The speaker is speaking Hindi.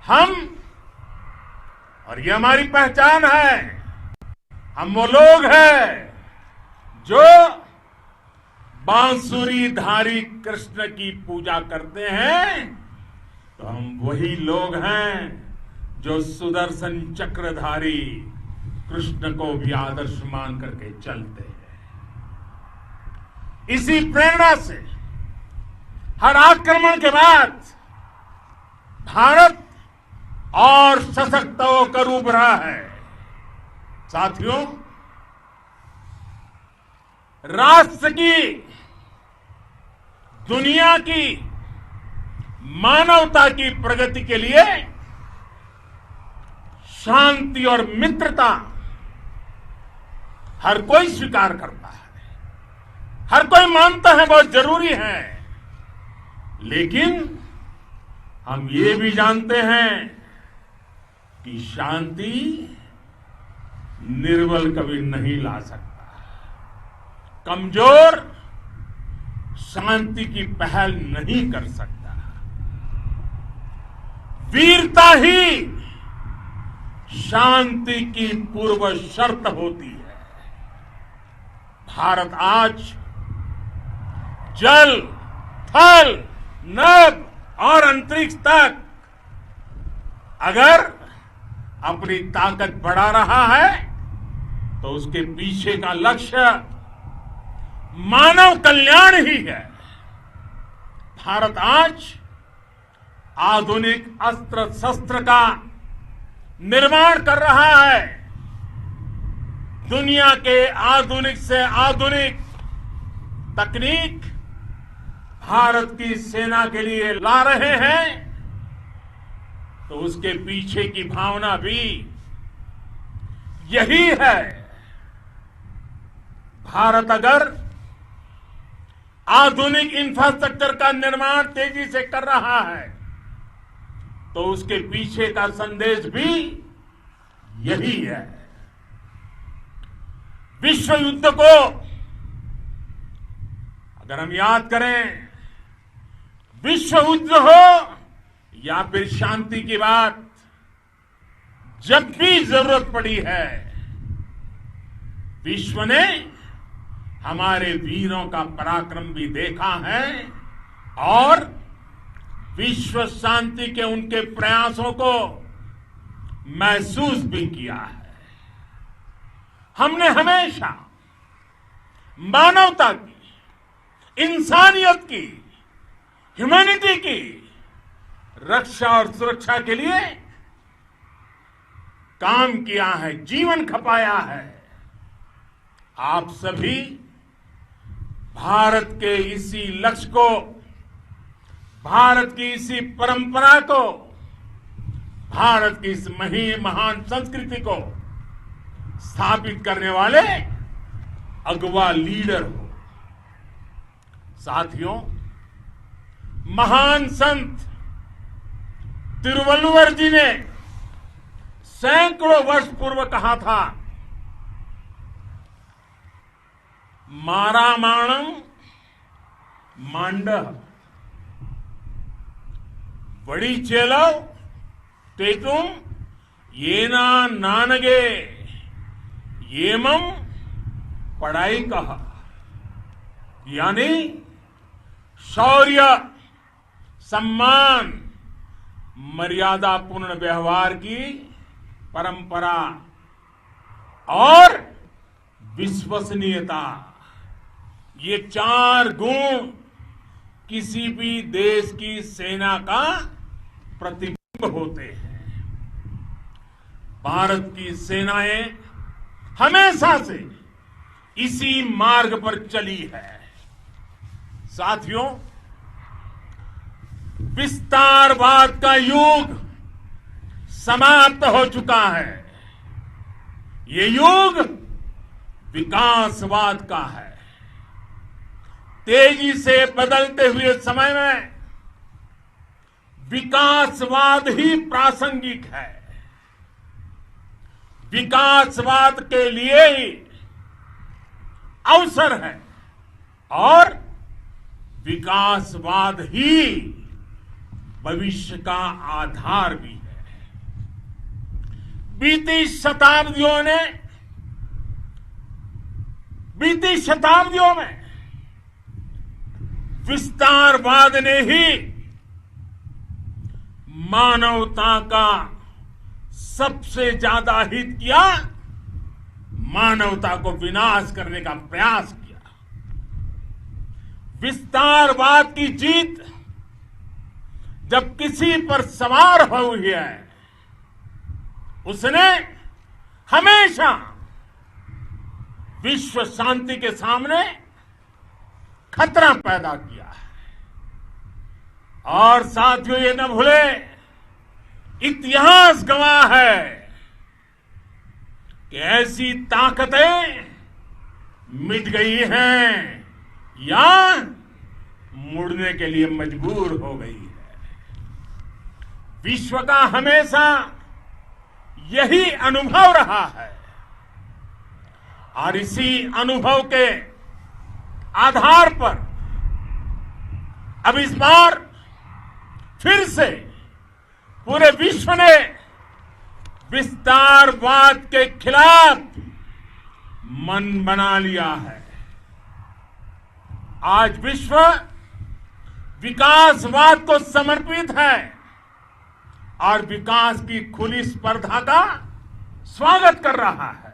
हम, और ये हमारी पहचान है, हम वो लोग हैं जो बांसुरीधारी कृष्ण की पूजा करते हैं, तो हम वही लोग हैं जो सुदर्शन चक्रधारी कृष्ण को भी आदर्श मान करके चलते हैं। इसी प्रेरणा से हर आक्रमण के बाद भारत और सशक्त होकर उभरा है। साथियों, राष्ट्र की, दुनिया की, मानवता की प्रगति के लिए शांति और मित्रता हर कोई स्वीकार करता है, हर कोई मानता है बहुत जरूरी है। लेकिन हम ये भी जानते हैं कि शांति निर्बल कभी नहीं ला सकता। कमजोर शांति की पहल नहीं कर सकता। वीरता ही शांति की पूर्व शर्त होती है। भारत आज जल, थल, नभ और अंतरिक्ष तक अगर अपनी ताकत बढ़ा रहा है तो उसके पीछे का लक्ष्य मानव कल्याण ही है। भारत आज आधुनिक अस्त्र शस्त्र का निर्माण कर रहा है। दुनिया के आधुनिक से आधुनिक तकनीक भारत की सेना के लिए ला रहे हैं, तो उसके पीछे की भावना भी यही है। भारत अगर आधुनिक इंफ्रास्ट्रक्चर का निर्माण तेजी से कर रहा है तो उसके पीछे का संदेश भी यही है। विश्व युद्ध को अगर हम याद करें, विश्व युद्ध हो या फिर शांति की बात, जब भी जरूरत पड़ी है विश्व ने हमारे वीरों का पराक्रम भी देखा है और विश्व शांति के उनके प्रयासों को महसूस भी किया है। हमने हमेशा मानवता की, इंसानियत की, ह्यूमैनिटी की रक्षा और सुरक्षा के लिए काम किया है, जीवन खपाया है। आप सभी भारत के इसी लक्ष्य को, भारत की इसी परंपरा को, भारत की इस महान संस्कृति को स्थापित करने वाले अगवा लीडर हो। साथियों, महान संत तिरुवल्लुवर जी ने सैकड़ों वर्ष पूर्व कहा था, मारामाणम मांडह बड़ी चेलव तेतुम येना नानगे येमम पढ़ाई कहा। यानी शौर्य, सम्मान, मर्यादापूर्ण व्यवहार की परंपरा और विश्वसनीयता, ये चार गुण किसी भी देश की सेना का प्रतिबिंब होते हैं। भारत की सेनाएं हमेशा से इसी मार्ग पर चली है। साथियों, विस्तारवाद का युग समाप्त हो चुका है। ये युग विकासवाद का है। तेजी से बदलते हुए समय में विकासवाद ही प्रासंगिक है। विकासवाद के लिए ही अवसर है और विकासवाद ही भविष्य का आधार भी है। बीती शताब्दियों में विस्तारवाद ने ही मानवता का सबसे ज्यादा हित किया, मानवता को विनाश करने का प्रयास किया। विस्तारवाद की जीत जब किसी पर सवार हुई है, उसने हमेशा विश्व शांति के सामने खतरा पैदा किया है। और साथियों, ये न भूले, इतिहास गवाह है कि ऐसी ताकतें मिट गई हैं या मुड़ने के लिए मजबूर हो गई है। विश्व का हमेशा यही अनुभव रहा है और इसी अनुभव के आधार पर अब इस बार फिर से पूरे विश्व ने विस्तारवाद के खिलाफ मन बना लिया है। आज विश्व विकासवाद को समर्पित है और विकास की खुली स्पर्धा का स्वागत कर रहा है।